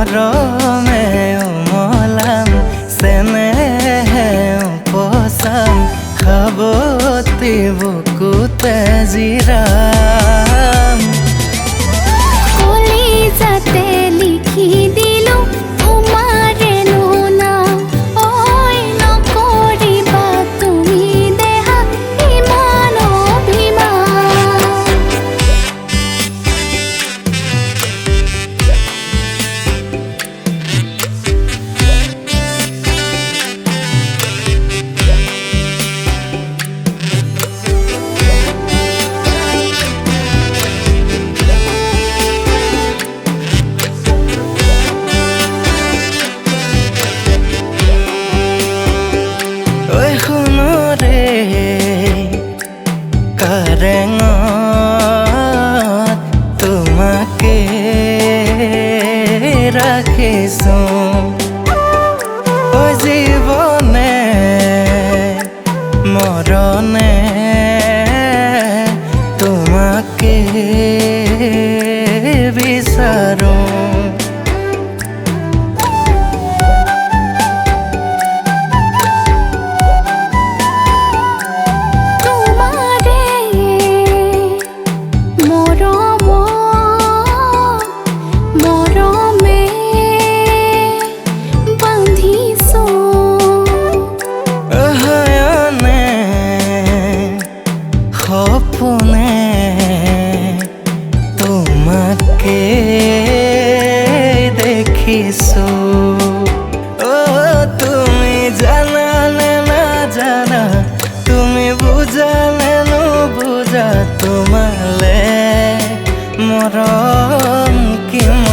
মৰমে উমলাম চেনেহে উপচাম খাবতি বুকুতে জিৰাম কলিজাতে লিখি দিলো তোমাৰে নাম ঐ নকৰিবা তুমি দেহা ইমান অভিমান ঐ শুনৰে কাৰেঙত তোমাকে ৰাখিছোঁ ঐ জীৱনে মৰণে তোমাকে বিচাৰোঁ সপোনে তোমাকে দেখিছোঁ তুমি জানানে নাজানা তুমি বুজানে নুবুজা তোমালে মৰম কিমান